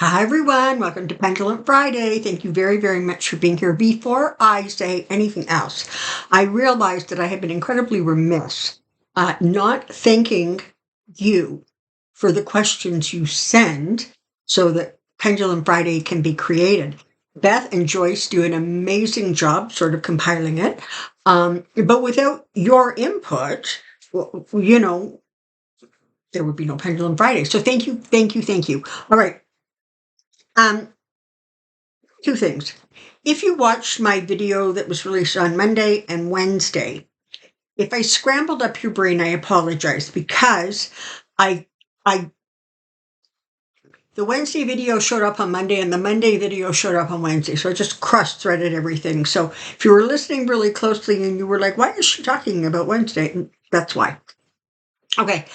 Hi, everyone. Welcome to Pendulum Friday. Thank you very, very much for being here. Before I say anything else, I realized that I have been incredibly remiss not thanking you for the questions you send so that Pendulum Friday can be created. Beth and Joyce do an amazing job sort of compiling it. But without your input, there would be no Pendulum Friday. So thank you, thank you, thank you. All right. Um, Two things. If you watched my video that was released on Monday and Wednesday, if I scrambled up your brain, I apologize because I I the Wednesday video showed up on Monday and the Monday video showed up on Wednesday. So I just cross-threaded everything. So if you were listening really closely and you were like, why is she talking about Wednesday? That's why. Okay.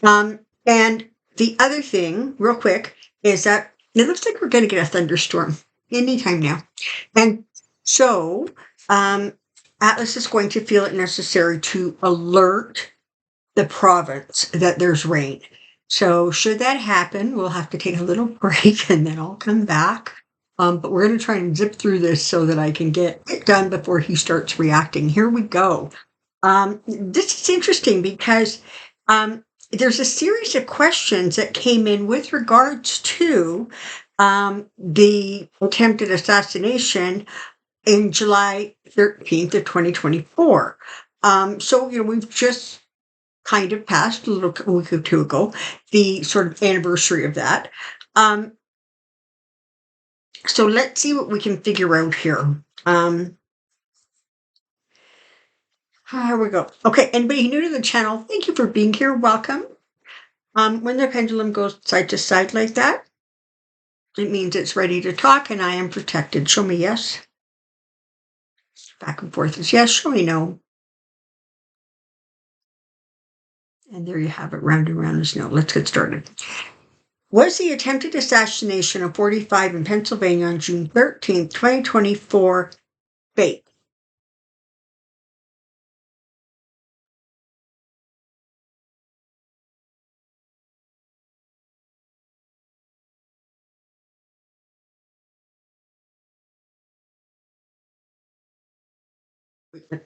And the other thing, real quick, is that it looks like we're going to get a thunderstorm anytime now. And so Atlas is going to feel it necessary to alert the province that there's rain. So should that happen, we'll have to take a little break and then I'll come back. But we're going to try and zip through this so that I can get it done before he starts reacting. Here we go. This is interesting because there's a series of questions that came in with regards to the attempted assassination in July 13th of 2024. So, we've just kind of passed a week or two ago, the sort of anniversary of that. So let's see what we can figure out here. Here we go. Okay, anybody new to the channel, thank you for being here. Welcome. When the pendulum goes side to side like that, it means it's ready to talk and I am protected. Show me yes. Back and forth is yes. Show me no. And there you have it. Round and round is no. Let's get started. Was the attempted assassination of 45 in Pennsylvania on June 13th, 2024 fake?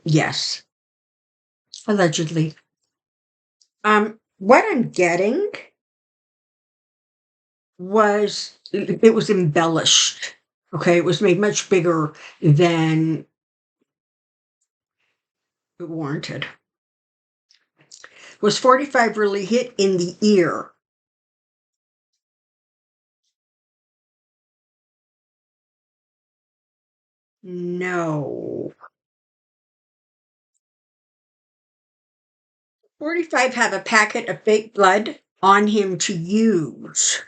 Yes. Allegedly. What I'm getting was it was embellished. Okay, it was made much bigger than it warranted. Was 45 really hit in the ear? No. 45 have a packet of fake blood on him to use.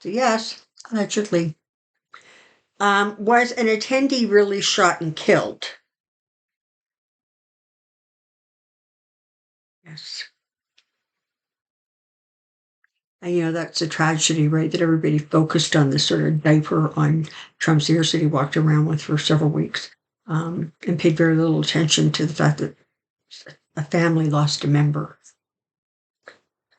So yes, allegedly. Was an attendee really shot and killed? Yes. And that's a tragedy, right? That everybody focused on this sort of diaper on Trump's ears that he walked around with for several weeks, and paid very little attention to the fact that a family lost a member.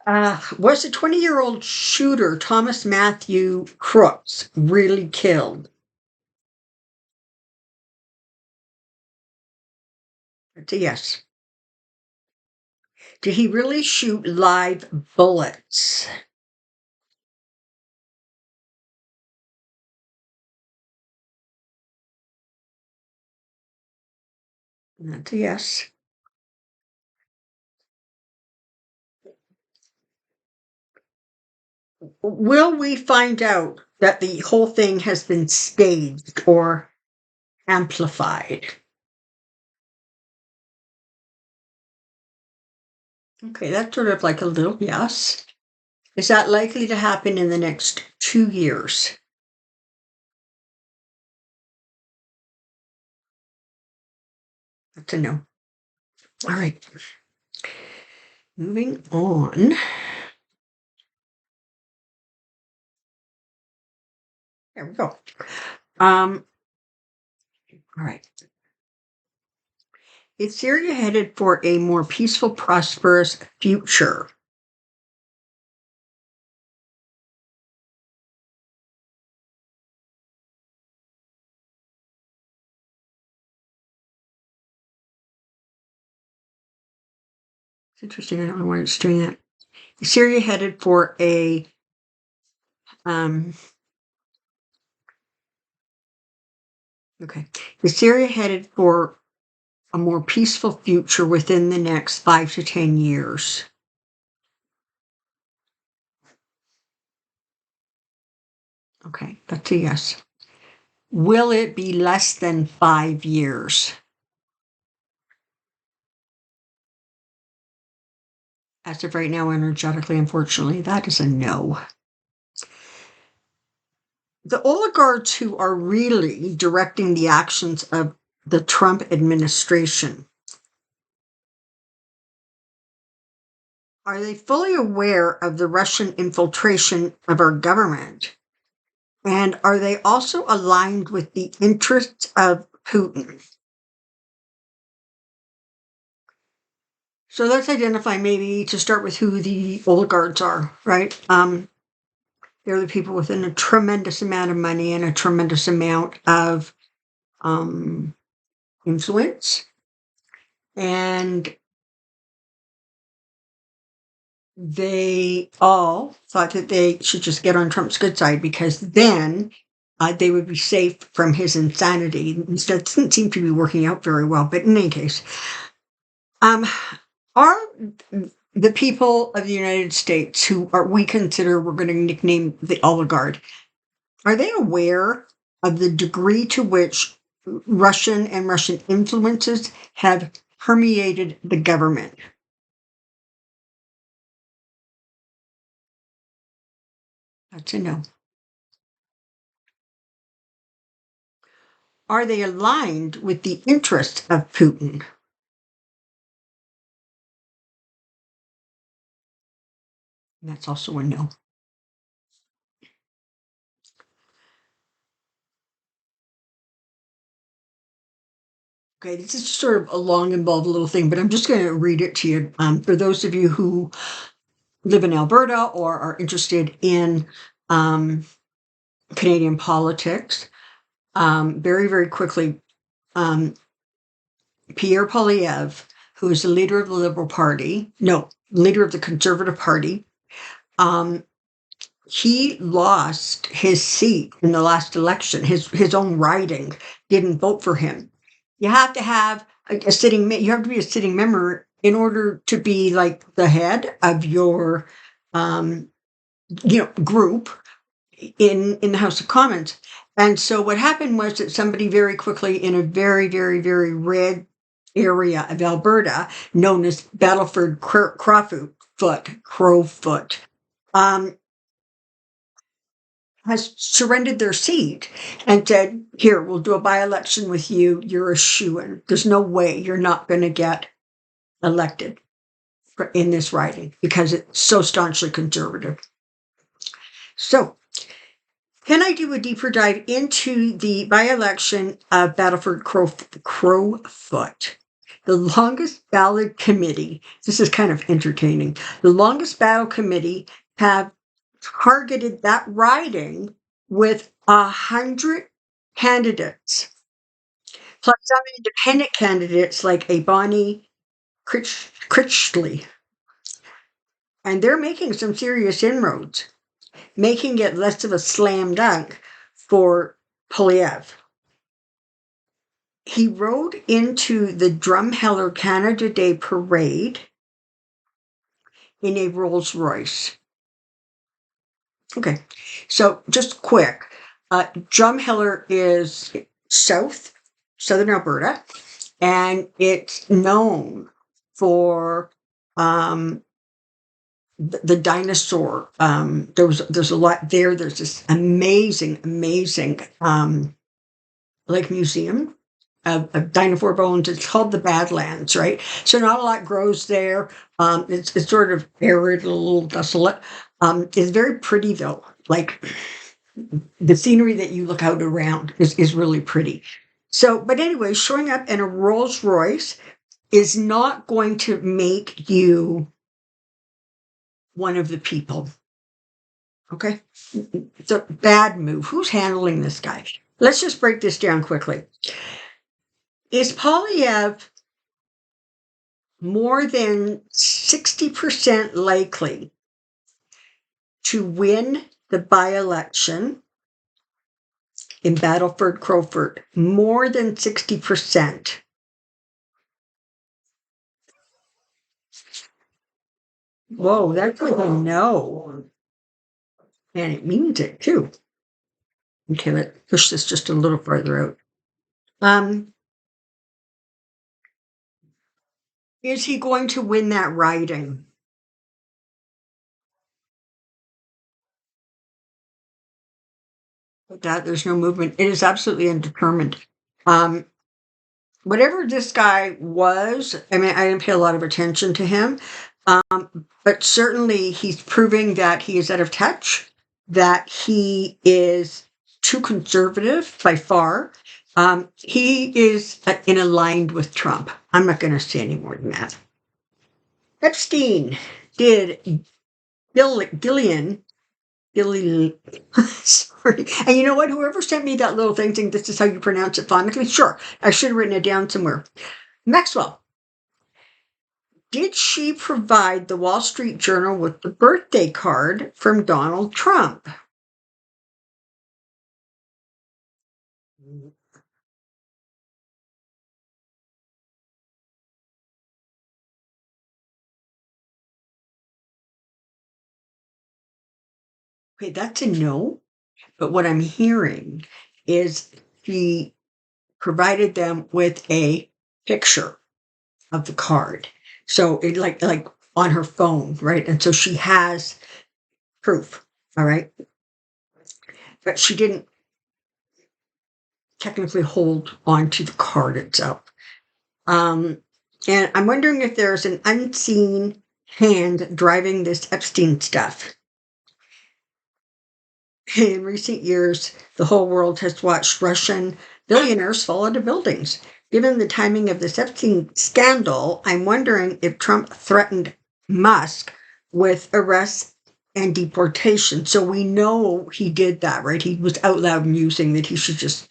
Was the 20-year-old shooter, Thomas Matthew Crooks, really killed? That's a yes. Did he really shoot live bullets? That's a yes. Will we find out that the whole thing has been staged or amplified? Okay, that's sort of like a little yes. Is that likely to happen in the next 2 years? That's a no. All right. Moving on. There we go. All right. Is Syria headed for a more peaceful, prosperous future? It's interesting. I don't know why it's doing that. Is Syria headed for a um, okay? Is Syria headed for a more peaceful future within the next 5 to 10 years? Okay, that's a yes. Will it be less than 5 years? As of right now, energetically, unfortunately, that is a no. The oligarchs who are really directing the actions of the Trump administration, are they fully aware of the Russian infiltration of our government? And are they also aligned with the interests of Putin? So let's identify, maybe to start with, who the oligarchs are, right? They're the people with a tremendous amount of money and a tremendous amount of influence. And they all thought that they should just get on Trump's good side, because then they would be safe from his insanity. That doesn't seem to be working out very well. But in any case, are the people of the United States, who we consider, we're going to nickname the oligarch, are they aware of the degree to which Russian and Russian influences have permeated the government? That's a no. Are they aligned with the interests of Putin? That's also a no. Okay, this is sort of a long, involved little thing, but I'm just going to read it to you. For those of you who live in Alberta or are interested in Canadian politics, very, very quickly, Pierre Poilievre, who is the leader of the Liberal Party, no, leader of the Conservative Party, he lost his seat in the last election. His own riding didn't vote for him. You have to have a sitting. You have to be a sitting member in order to be like the head of your, group in the House of Commons. And so what happened was that somebody very quickly, in a very, very, very red area of Alberta known as Battleford Crowfoot, has surrendered their seat and said, "Here, we'll do a by-election with you. You're a shoo-in. There's no way you're not going to get elected in this riding because it's so staunchly conservative." So, can I do a deeper dive into the by-election of Battleford Crowfoot? The longest ballot committee, this is kind of entertaining, the longest ballot committee have targeted that riding with 100 candidates, plus some independent candidates like a Bonnie Critchley. And they're making some serious inroads, making it less of a slam dunk for Poilievre. He rode into the Drumheller Canada Day parade in a Rolls Royce. Okay, so just quick. Drumheller is southern Alberta, and it's known for the dinosaur. There's a lot there. There's this amazing like museum of dinosaur bones. It's called the Badlands, right? So not a lot grows there. It's sort of arid, a little desolate. It's very pretty though. Like the scenery that you look out around is really pretty. So, but anyway, showing up in a Rolls Royce, is not going to make you one of the people. Okay? It's a bad move. Who's handling this guy? Let's just break this down quickly. Is Polyev more than 60% likely to win the by-election in Battleford Crowford? More than 60%. Whoa, that's like a no. And it means it too. Okay, let's push this just a little further out. Is he going to win that riding? That there's no movement. It is absolutely undetermined. Whatever this guy was, I mean, I didn't pay a lot of attention to him, but certainly he's proving that he is out of touch, that he is too conservative by far. He is aligned with Trump. I'm not going to say any more than that. Epstein did Gillian, sorry. And you know what? Whoever sent me that little thing saying this is how you pronounce it phonetically, sure, I should have written it down somewhere. Maxwell, did she provide the Wall Street Journal with the birthday card from Donald Trump? Okay, that's a no. But what I'm hearing is she provided them with a picture of the card. So it like on her phone, right? And so she has proof. All right. But she didn't technically hold on to the card itself. And I'm wondering if there's an unseen hand driving this Epstein stuff. In recent years, the whole world has watched Russian billionaires fall into buildings. Given the timing of this Epstein scandal, I'm wondering if Trump threatened Musk with arrest and deportation. So we know he did that, right? He was out loud musing that he should just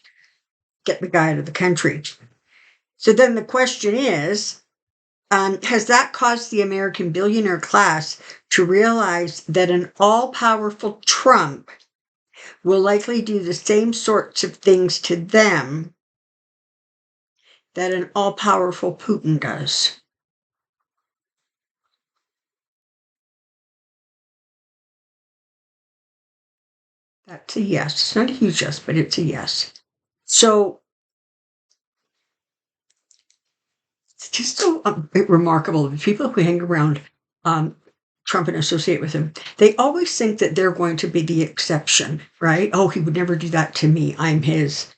get the guy out of the country. So then the question is, has that caused the American billionaire class to realize that an all-powerful Trump will likely do the same sorts of things to them that an all-powerful Putin does? That's a yes. It's not a huge yes, but it's a yes. So it's just so remarkable. The people who hang around Trump and associate with him, they always think that they're going to be the exception, right? Oh, he would never do that to me. I'm his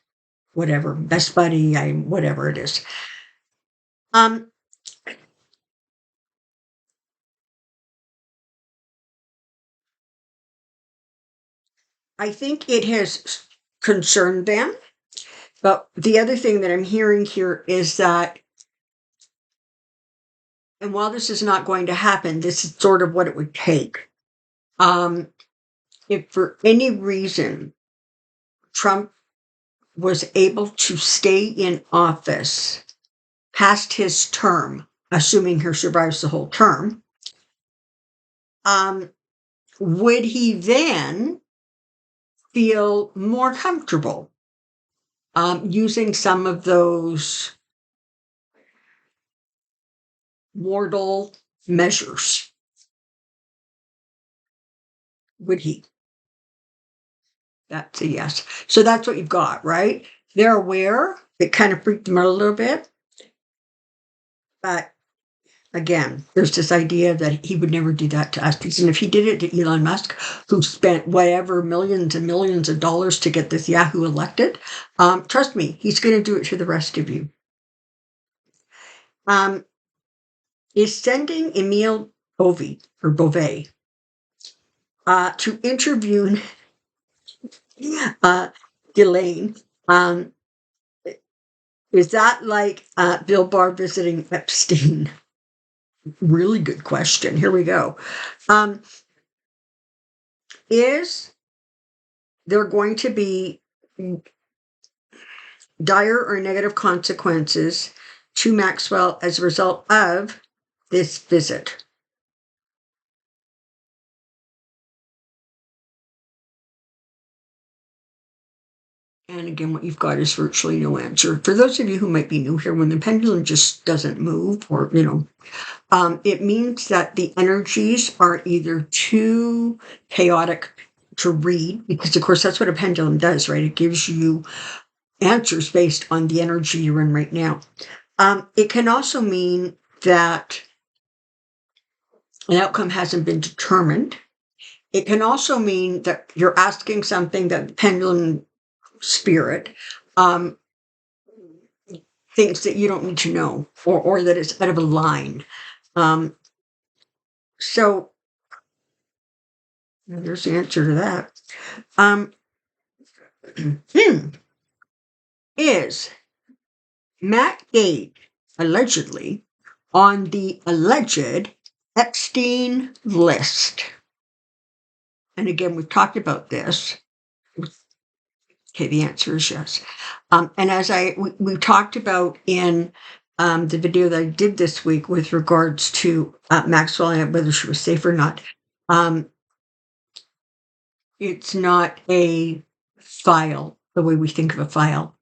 whatever, best buddy, I'm whatever it is. Um, I think it has concerned them. But the other thing that I'm hearing here is that, and while this is not going to happen, this is sort of what it would take. If for any reason Trump was able to stay in office past his term, assuming he survives the whole term, would he then feel more comfortable using some of those mortal measures? Would he? That's a yes. So that's what you've got, right? They're aware. It kind of freaked them out a little bit. But again, there's this idea that he would never do that to us. And if he did it to Elon Musk, who spent whatever millions and millions of dollars to get this Yahoo elected, trust me, he's going to do it to the rest of you. Is sending Emile Beauvais to interview Ghislaine Is that like Bill Barr visiting Epstein? Really good question. Here we go. Is there going to be dire or negative consequences to Maxwell as a result of this visit? And again, what you've got is virtually no answer. For those of you who might be new here, when the pendulum just doesn't move, or, it means that the energies are either too chaotic to read, because of course that's what a pendulum does, right? It gives you answers based on the energy you're in right now. It can also mean that an outcome hasn't been determined. It can also mean that you're asking something that the pendulum spirit thinks that you don't need to know, or that it's out of a line. So there's the answer to that. Is Matt Gage allegedly on the alleged Epstein list? And again, we've talked about this. Okay, the answer is yes. And as we talked about in the video that I did this week with regards to Maxwell and whether she was safe or not, it's not a file the way we think of a file.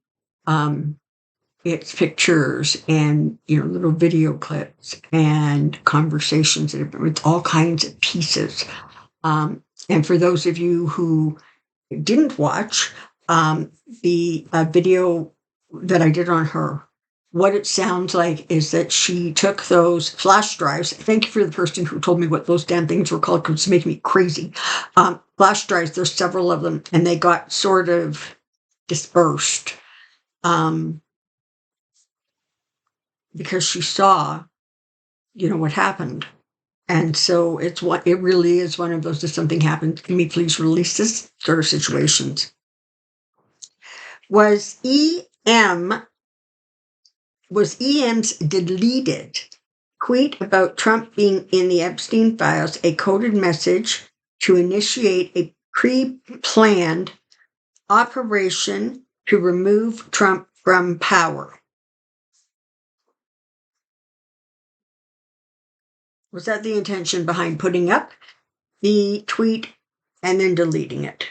It's pictures and little video clips and conversations that have been with all kinds of pieces. And for those of you who didn't watch the video that I did on her, what it sounds like is that she took those flash drives. Thank you for the person who told me what those damn things were called, because it's making me crazy. Flash drives, there's several of them, and they got sort of dispersed because she saw, what happened. And so it really is one of those, if something happened, can we please release this sort of situations. Was EM's deleted tweet about Trump being in the Epstein files a coded message to initiate a pre-planned operation to remove Trump from power? Was that the intention behind putting up the tweet and then deleting it?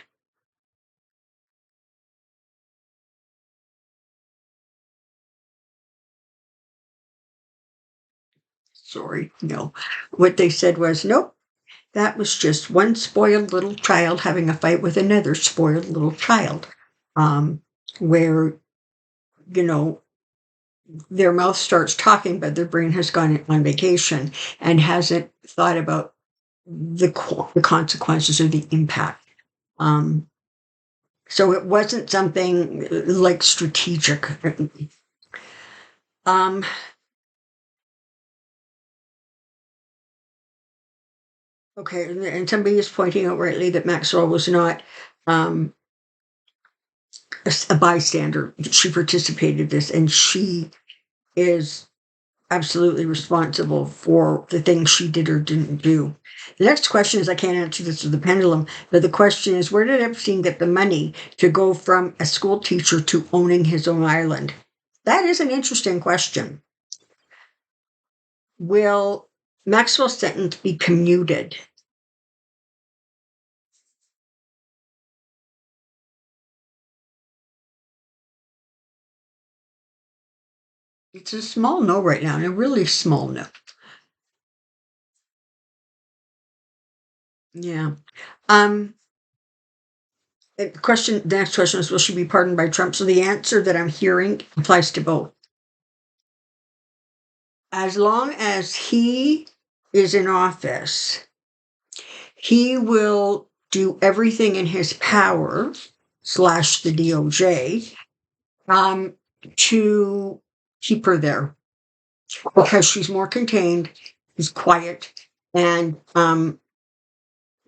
Sorry, no. What they said was, nope, that was just one spoiled little child having a fight with another spoiled little child, where, their mouth starts talking, but their brain has gone on vacation and hasn't thought about the consequences or the impact. So it wasn't something like strategic. Okay, and somebody is pointing out rightly that Maxwell was not a bystander. She participated in this, and she is absolutely responsible for the things she did or didn't do. The next question is, I can't answer this with the pendulum, but the question is, where did Epstein get the money to go from a school teacher to owning his own island? That is an interesting question. Will Maxwell's sentence be commuted? It's a small no right now, and a really small no. Yeah. The next question is, will she be pardoned by Trump? So the answer that I'm hearing applies to both. As long as he is in office, he will do everything in his power / the DOJ to keep her there, because she's more contained, she's quiet, and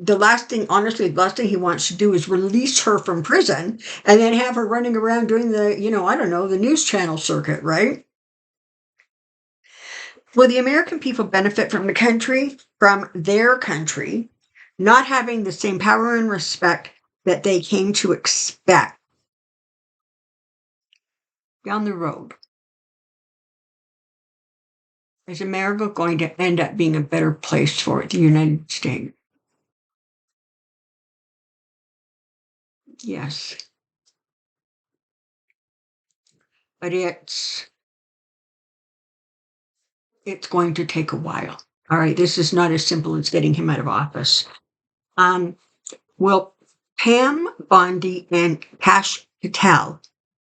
honestly, the last thing he wants to do is release her from prison and then have her running around doing the, I don't know, the news channel circuit, right? Will the American people benefit from their country, not having the same power and respect that they came to expect down the road? Is America going to end up being a better place for the United States? Yes. But it's going to take a while. All right, this is not as simple as getting him out of office. Will Pam Bondi and Kash Patel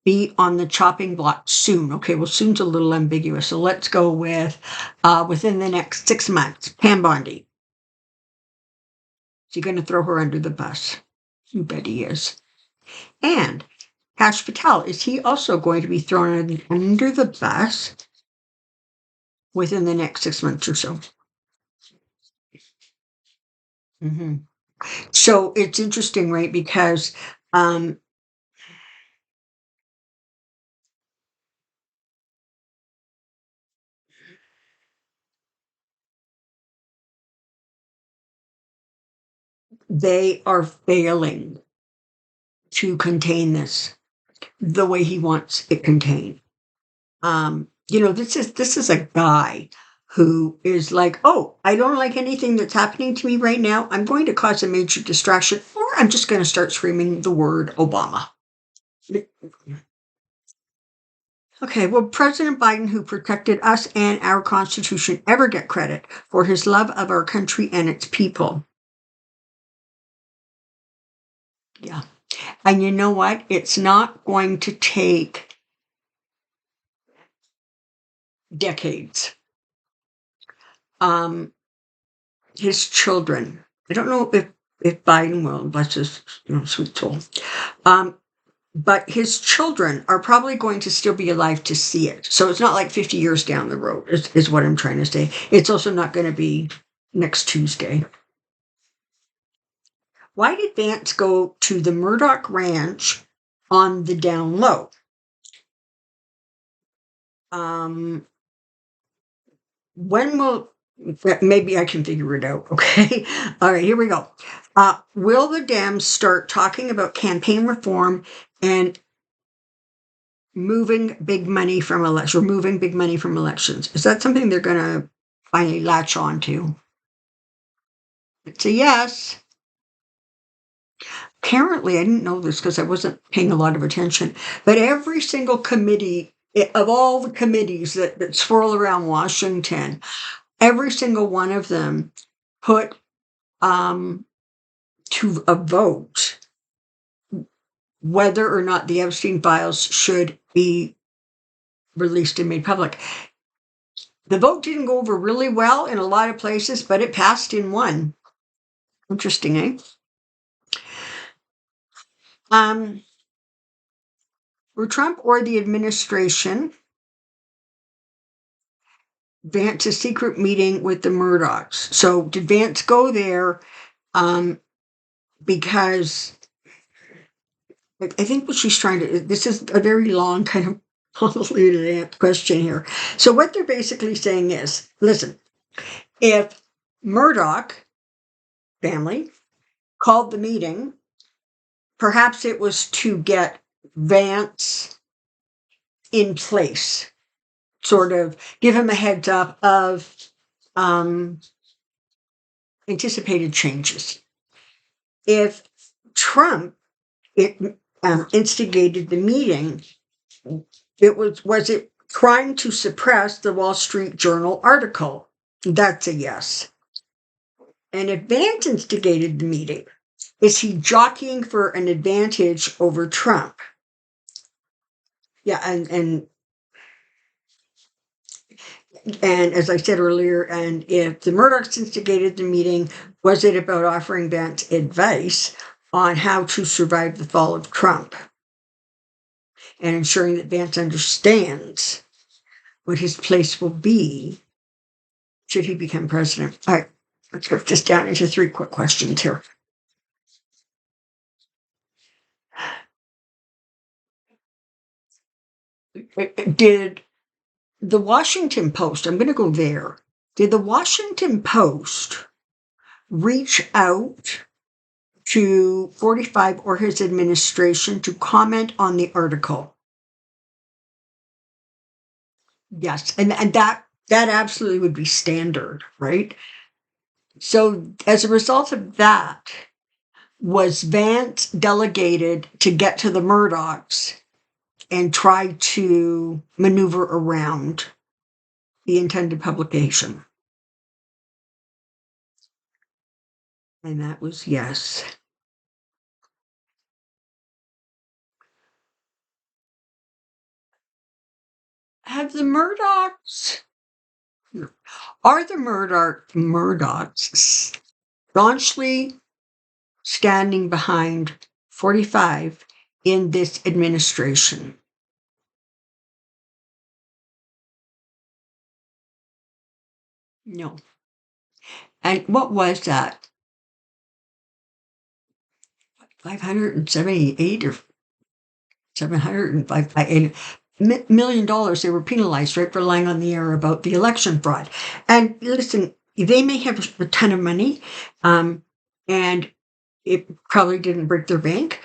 be on the chopping block soon? Okay, well, soon's a little ambiguous, so let's go with within the next 6 months. Pam Bondi. Is he going to throw her under the bus? You bet he is. And Kash Patel, is he also going to be thrown under the bus within the next 6 months or so? Mm-hmm. So it's interesting, right? Because they are failing to contain this the way he wants it contained. This is a guy who is like, oh, I don't like anything that's happening to me right now. I'm going to cause a major distraction, or I'm just going to start screaming the word Obama. Okay, will President Biden, who protected us and our Constitution, ever get credit for his love of our country and its people? Yeah. And you know what? It's not going to take decades. His children, I don't know if Biden will, bless his sweet soul. But his children are probably going to still be alive to see it. So it's not like 50 years down the road, is what I'm trying to say. It's also not going to be next Tuesday. Why did Vance go to the Murdoch Ranch on the down low? When will, maybe I can figure it out, okay? All right, here we go. Will the Dems start talking about campaign reform and removing big money from elections? Is that something they're going to finally latch on to? It's a yes. Apparently, I didn't know this because I wasn't paying a lot of attention, but every single committee, of all the committees that swirl around Washington, every single one of them put to a vote whether or not the Epstein files should be released and made public. The vote didn't go over really well in a lot of places, but it passed in one. Interesting, eh? Were Trump or the administration Vance's secret meeting with the Murdochs? So did Vance go there because I think what she's trying to, this is a very long kind of convoluted question here. So what they're basically saying is, listen, if Murdoch family called the meeting, perhaps it was to get Vance in place, sort of give him a heads up of anticipated changes. If Trump instigated the meeting, was it trying to suppress the Wall Street Journal article? That's a yes. And if Vance instigated the meeting, is he jockeying for an advantage over Trump? Yeah, and as I said earlier, and if the Murdochs instigated the meeting, was it about offering Vance advice on how to survive the fall of Trump and ensuring that Vance understands what his place will be should he become president? All right. Let's break this down into 3 quick questions here. Did the Washington Post, I'm going to go there, did the Washington Post reach out to 45 or his administration to comment on the article? Yes, and that absolutely would be standard, right? So as a result of that, was Vance delegated to get to the Murdochs and try to maneuver around the intended publication? And that was yes. Have the Murdochs, are the Murdochs staunchly standing behind 45 in this administration? No. And what was that? 578 or $705 million they were penalized, right, for lying on the air about the election fraud. And listen, they may have a ton of money, and it probably didn't break their bank,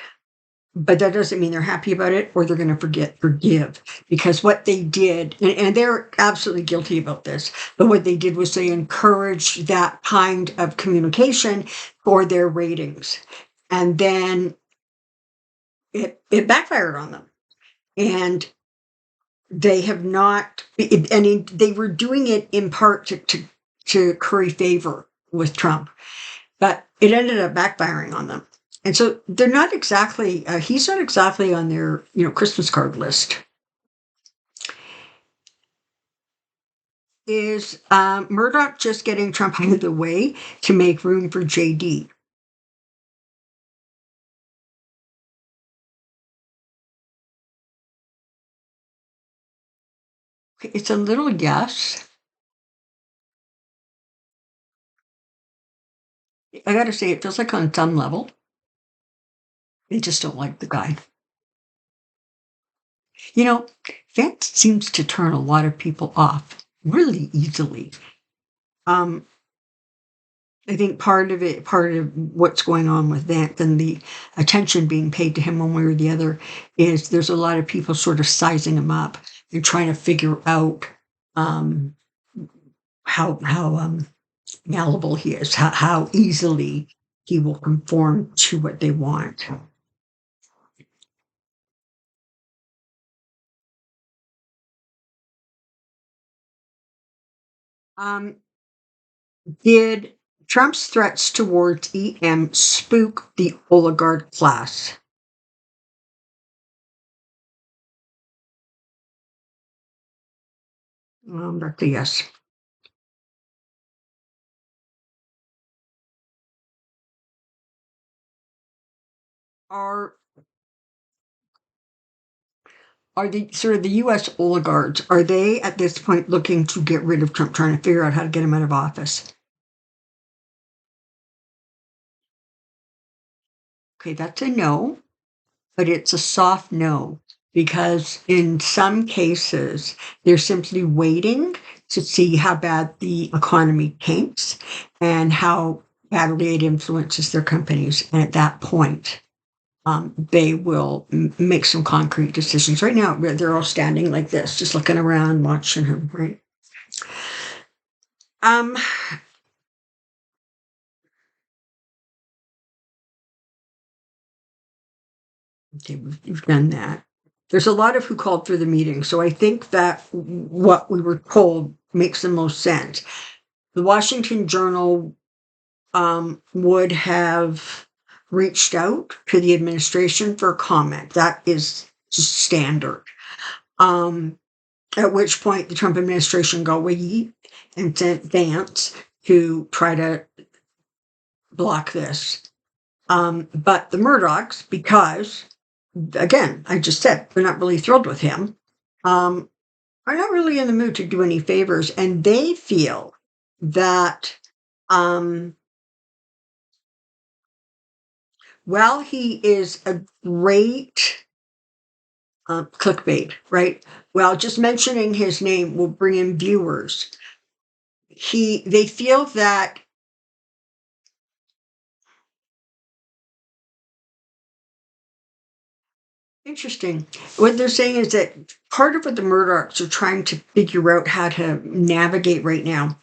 but that doesn't mean they're happy about it or they're going to forgive, because what they did, and they're absolutely guilty about this, but what they did was they encouraged that kind of communication for their ratings. And then it backfired on them. And they have not, and they were doing it in part to curry favor with Trump, but it ended up backfiring on them. And so they're not exactly, he's not exactly on their, Christmas card list. Is Murdoch just getting Trump out of the way to make room for JD? It's a little yes. I got to say, it feels like on some level, they just don't like the guy. Vance seems to turn a lot of people off really easily. I think part of what's going on with Vance and the attention being paid to him one way or the other is there's a lot of people sort of sizing him up and trying to figure out how malleable he is, how easily he will conform to what they want. Did Trump's threats towards EM spook the oligarch class? That's a yes. Are the sort of the U.S. oligarchs, are they at this point looking to get rid of Trump, trying to figure out how to get him out of office? Okay, that's a no, but it's a soft no, because in some cases, they're simply waiting to see how bad the economy tanks and how badly it influences their companies. And at that point, they will make some concrete decisions. Right now, they're all standing like this, just looking around, watching him, right? Okay, we've done that. There's a lot of who called for the meeting, so I think that what we were told makes the most sense. The Washington Journal would have reached out to the administration for comment. That is just standard. At which point the Trump administration got wiggy and sent Vance to try to block this. But the Murdochs, because, again, I just said they're not really thrilled with him, are not really in the mood to do any favors. And they feel that Well, he is a great clickbait, right? Well, just mentioning his name will bring in viewers. They feel that interesting. What they're saying is that part of what the Murdochs are trying to figure out how to navigate right now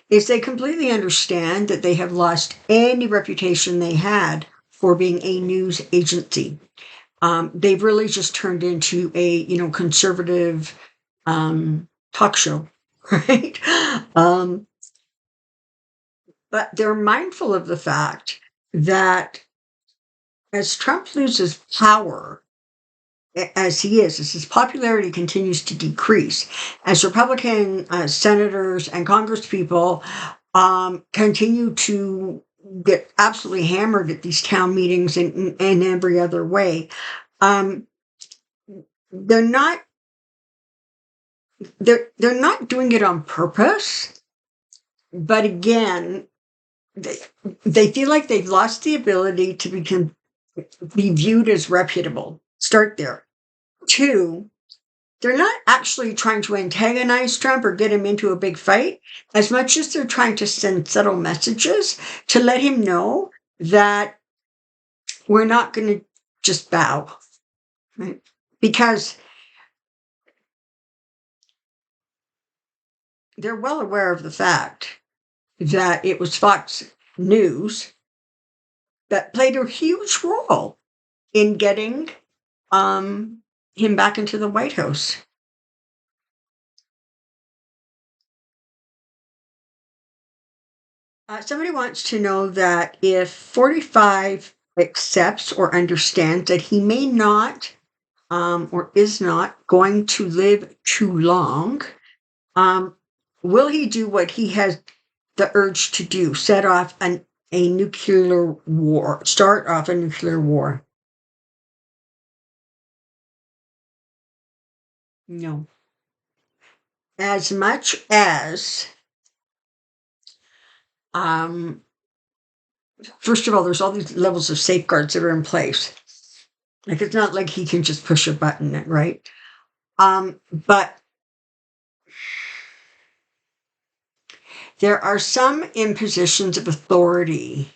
is they completely understand that they have lost any reputation they had for being a news agency. They've really just turned into a conservative talk show, right? Um, but they're mindful of the fact that as Trump loses power, as he is, as his popularity continues to decrease, as Republican senators and congresspeople continue to get absolutely hammered at these town meetings and every other way, um, they're not they're not doing it on purpose. But again, they, they feel like they've lost the ability to be viewed as reputable. Start there. Two, they're not actually trying to antagonize Trump or get him into a big fight as much as they're trying to send subtle messages to let him know that we're not going to just bow, right? Because they're well aware of the fact that it was Fox News that played a huge role in getting him back into the White House. Somebody wants to know that if 45 accepts or understands that he may not or is not going to live too long, um, will he do what he has the urge to do? A nuclear war, start off a nuclear war? No. As much as, um, first of all, there's all these levels of safeguards that are in place. Like it's not like he can just push a button, right? But there are some in positions of authority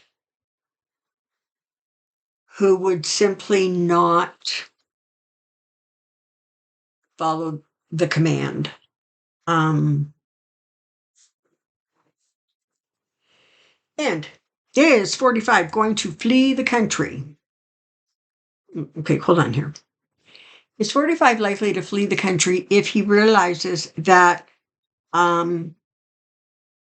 who would simply not follow the command. And is 45 going to flee the country? Okay, hold on here. Is 45 likely to flee the country if he realizes that um,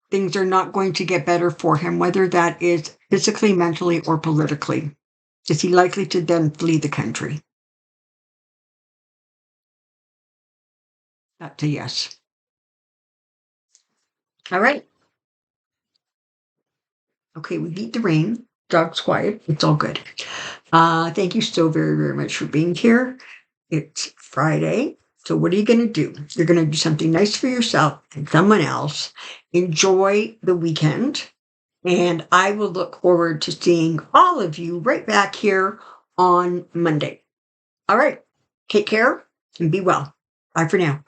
things are not going to get better for him, whether that is physically, mentally, or politically? Is he likely to then flee the country? That's a yes. All right. Okay, we beat the rain. Dog's quiet. It's all good. Thank you so very, very much for being here. It's Friday. So what are you going to do? You're going to do something nice for yourself and someone else. Enjoy the weekend. And I will look forward to seeing all of you right back here on Monday. All right. Take care and be well. Bye for now.